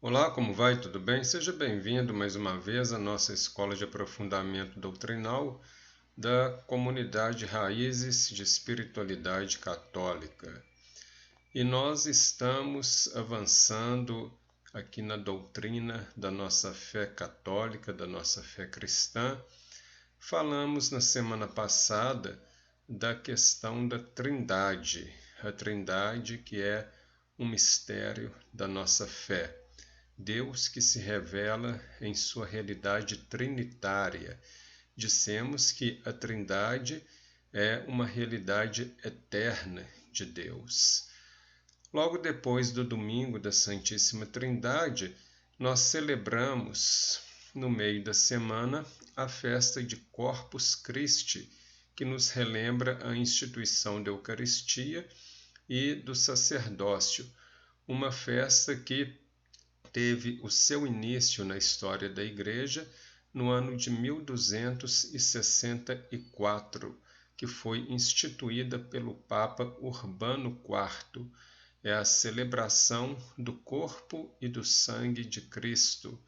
Olá, como vai? Tudo bem? Seja bem-vindo mais uma vez à nossa Escola de Aprofundamento Doutrinal da Comunidade Raízes de Espiritualidade Católica. E nós estamos avançando aqui na doutrina da nossa fé católica, da nossa fé cristã. Falamos na semana passada da questão da Trindade, a Trindade que é um mistério da nossa fé. Deus que se revela em sua realidade trinitária. Dissemos que a Trindade é uma realidade eterna de Deus. Logo depois do domingo da Santíssima Trindade, nós celebramos, no meio da semana, a festa de Corpus Christi, que nos relembra a instituição da Eucaristia e do sacerdócio, uma festa que teve o seu início na história da Igreja no ano de 1264, que foi instituída pelo Papa Urbano IV. É a celebração do corpo e do sangue de Cristo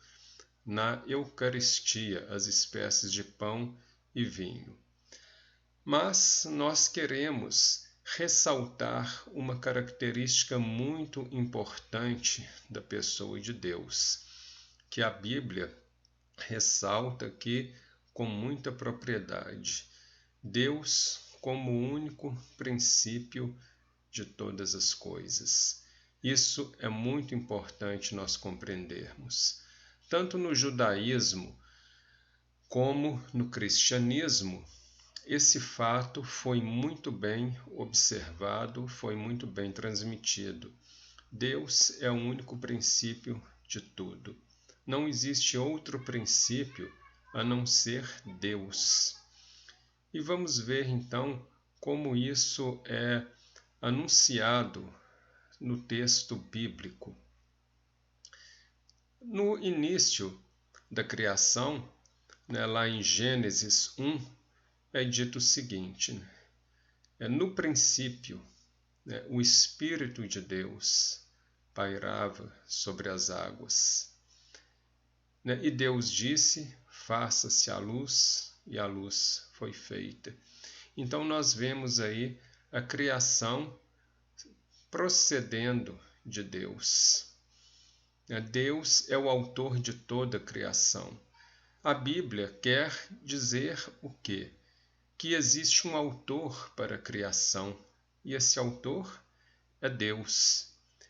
na Eucaristia, as espécies de pão e vinho. Mas nós queremos ressaltar uma característica muito importante da pessoa de Deus, que a Bíblia ressalta aqui com muita propriedade. Deus como o único princípio de todas as coisas. Isso é muito importante nós compreendermos. Tanto no judaísmo como no cristianismo, esse fato foi muito bem observado, foi muito bem transmitido. Deus é o único princípio de tudo. Não existe outro princípio a não ser Deus. E vamos ver então como isso é anunciado no texto bíblico. No início da criação, lá em Gênesis 1, é dito o seguinte: no princípio, o Espírito de Deus pairava sobre as águas. E Deus disse: faça-se a luz, e a luz foi feita. Então nós vemos aí a criação procedendo de Deus. Deus é o autor de toda a criação. A Bíblia quer dizer o quê? Que existe um autor para a criação, e esse autor é Deus.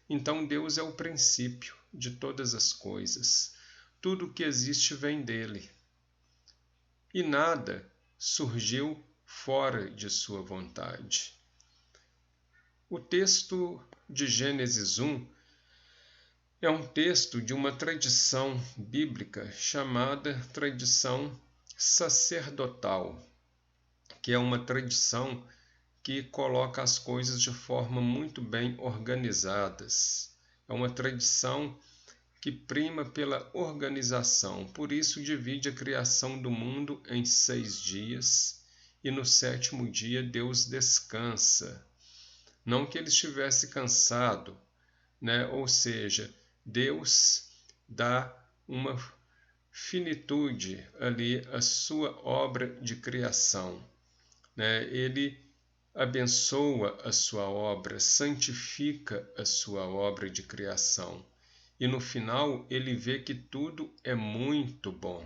Então Deus é o princípio de todas as coisas. Tudo o que existe vem dele. E nada surgiu fora de sua vontade. O texto de Gênesis 1 é um texto de uma tradição bíblica chamada tradição sacerdotal, que é uma tradição que coloca as coisas de forma muito bem organizadas. É uma tradição que prima pela organização, por isso divide a criação do mundo em 6 dias, e no 7º dia Deus descansa. Não que ele estivesse cansado, ou seja, Deus dá uma finitude ali à sua obra de criação. Ele abençoa a sua obra, santifica a sua obra de criação. E no final ele vê que tudo é muito bom.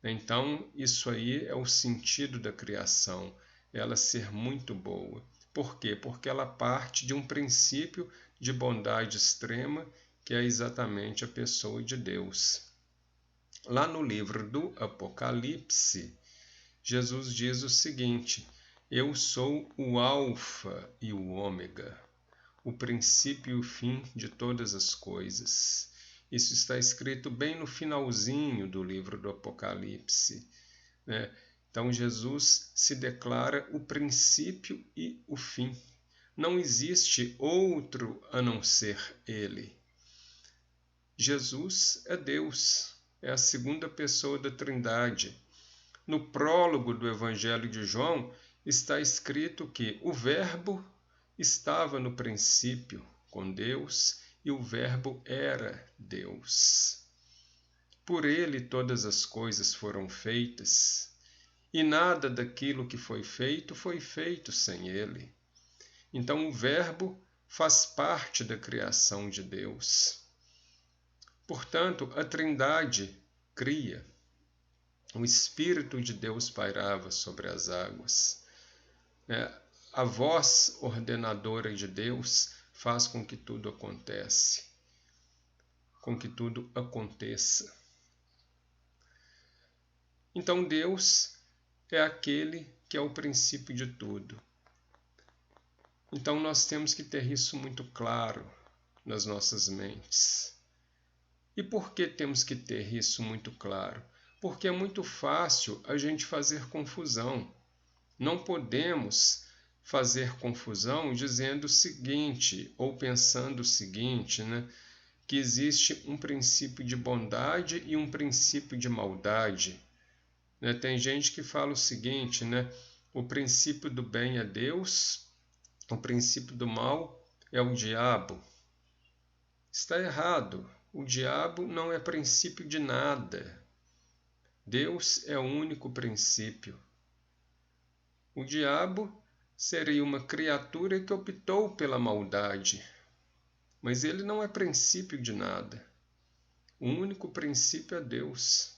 Então isso aí é o sentido da criação, ela ser muito boa. Por quê? Porque ela parte de um princípio de bondade extrema, que é exatamente a pessoa de Deus. Lá no livro do Apocalipse, Jesus diz o seguinte: eu sou o Alfa e o Ômega, o princípio e o fim de todas as coisas. Isso está escrito bem no finalzinho do livro do Apocalipse. Então Jesus se declara o princípio e o fim. Não existe outro a não ser Ele. Jesus é Deus, é a segunda pessoa da Trindade. No prólogo do Evangelho de João está escrito que o Verbo estava no princípio com Deus e o Verbo era Deus. Por ele todas as coisas foram feitas, e nada daquilo que foi feito sem ele. Então o Verbo faz parte da criação de Deus. Portanto, a Trindade cria. O Espírito de Deus pairava sobre as águas. A voz ordenadora de Deus faz com que tudo aconteça. Então Deus é aquele que é o princípio de tudo. Então nós temos que ter isso muito claro nas nossas mentes. E por que temos que ter isso muito claro? Porque é muito fácil a gente fazer confusão. Não podemos fazer confusão dizendo o seguinte, ou pensando o seguinte, que existe um princípio de bondade e um princípio de maldade. Tem gente que fala o seguinte, o princípio do bem é Deus, o princípio do mal é o diabo. Está errado. O diabo não é princípio de nada. Deus é o único princípio. O diabo seria uma criatura que optou pela maldade, mas ele não é princípio de nada. O único princípio é Deus.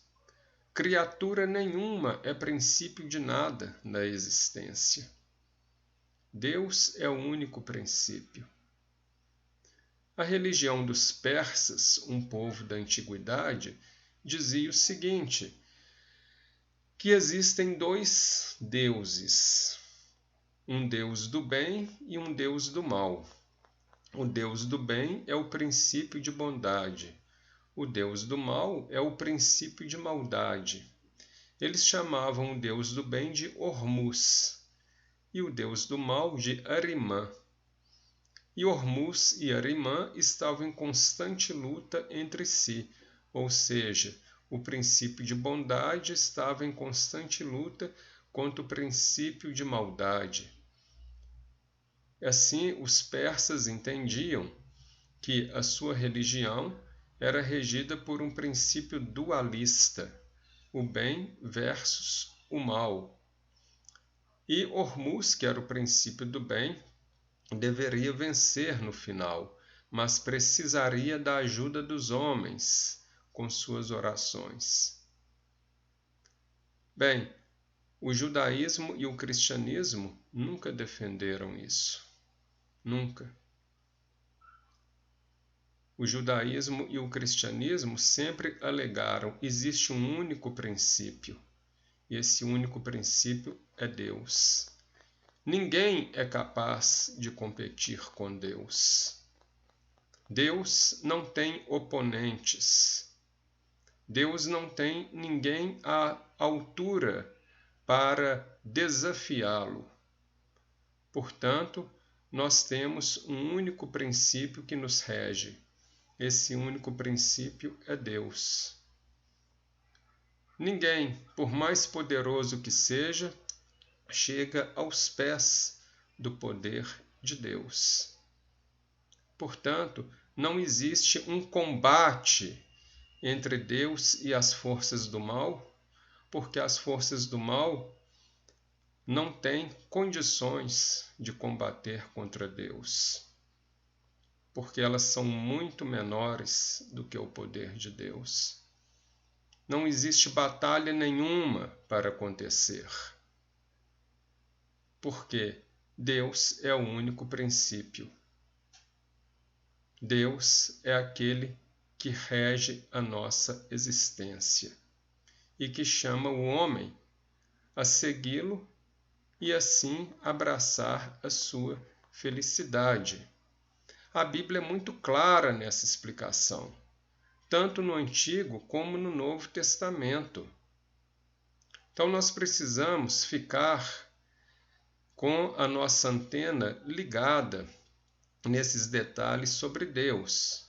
Criatura nenhuma é princípio de nada na existência. Deus é o único princípio. A religião dos persas, um povo da antiguidade, dizia o seguinte, que existem dois deuses, um deus do bem e um deus do mal. O deus do bem é o princípio de bondade, o deus do mal é o princípio de maldade. Eles chamavam o deus do bem de Ormuz e o deus do mal de Arimã. E Ormuz e Arimã estavam em constante luta entre si, ou seja, o princípio de bondade estava em constante luta contra o princípio de maldade. Assim, os persas entendiam que a sua religião era regida por um princípio dualista, o bem versus o mal. E Ormuz, que era o princípio do bem, deveria vencer no final, mas precisaria da ajuda dos homens com suas orações. Bem, o judaísmo e o cristianismo nunca defenderam isso. Nunca. O judaísmo e o cristianismo sempre alegaram que existe um único princípio, e esse único princípio é Deus. Ninguém é capaz de competir com Deus. Deus não tem oponentes. Deus não tem ninguém à altura para desafiá-lo. Portanto, nós temos um único princípio que nos rege. Esse único princípio é Deus. Ninguém, por mais poderoso que seja, chega aos pés do poder de Deus. Portanto, não existe um combate entre Deus e as forças do mal, porque as forças do mal não têm condições de combater contra Deus, porque elas são muito menores do que o poder de Deus. Não existe batalha nenhuma para acontecer, porque Deus é o único princípio. Deus é aquele que rege a nossa existência e que chama o homem a segui-lo e assim abraçar a sua felicidade. A Bíblia é muito clara nessa explicação, tanto no Antigo como no Novo Testamento. Então nós precisamos ficar com a nossa antena ligada nesses detalhes sobre Deus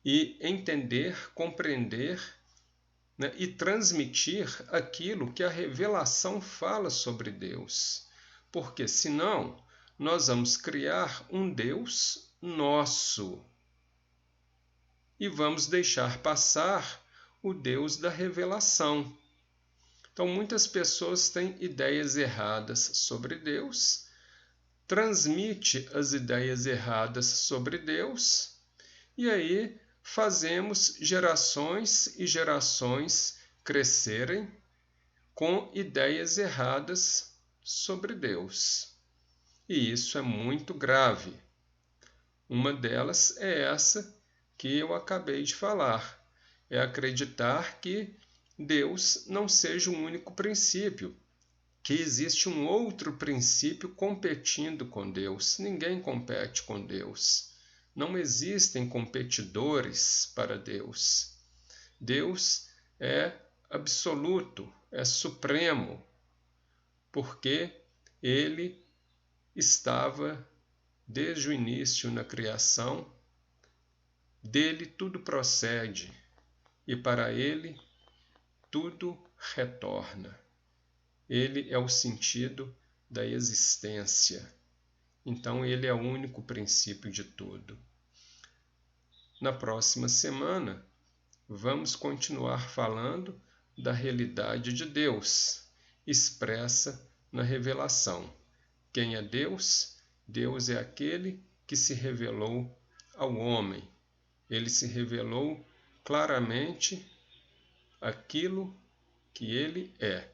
e entender, compreender, e transmitir aquilo que a revelação fala sobre Deus. Porque senão nós vamos criar um Deus nosso. E vamos deixar passar o Deus da revelação. Então, muitas pessoas têm ideias erradas sobre Deus, transmite as ideias erradas sobre Deus, e aí fazemos gerações e gerações crescerem com ideias erradas sobre Deus. E isso é muito grave. Uma delas é essa que eu acabei de falar. É acreditar que Deus não seja um único princípio, que existe um outro princípio competindo com Deus. Ninguém compete com Deus. Não existem competidores para Deus. Deus é absoluto, é supremo, porque Ele estava desde o início na criação, dele tudo procede e para Ele tudo retorna. Ele é o sentido da existência. Então, Ele é o único princípio de tudo. Na próxima semana, vamos continuar falando da realidade de Deus, expressa na revelação. Quem é Deus? Deus é aquele que se revelou ao homem. Ele se revelou claramente aquilo que ele é.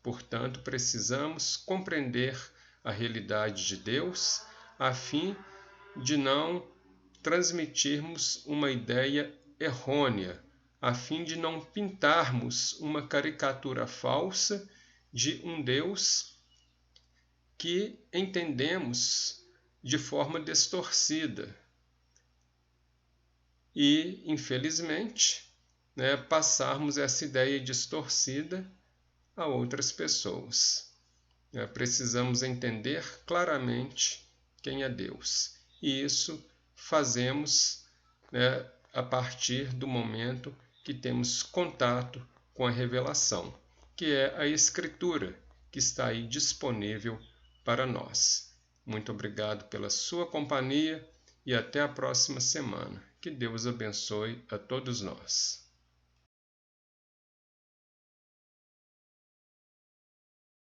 Portanto, precisamos compreender a realidade de Deus a fim de não transmitirmos uma ideia errônea, a fim de não pintarmos uma caricatura falsa de um Deus que entendemos de forma distorcida. E, infelizmente, passarmos essa ideia distorcida a outras pessoas. Precisamos entender claramente quem é Deus. E isso fazemos a partir do momento que temos contato com a revelação, que é a Escritura, que está aí disponível para nós. Muito obrigado pela sua companhia e até a próxima semana. Que Deus abençoe a todos nós.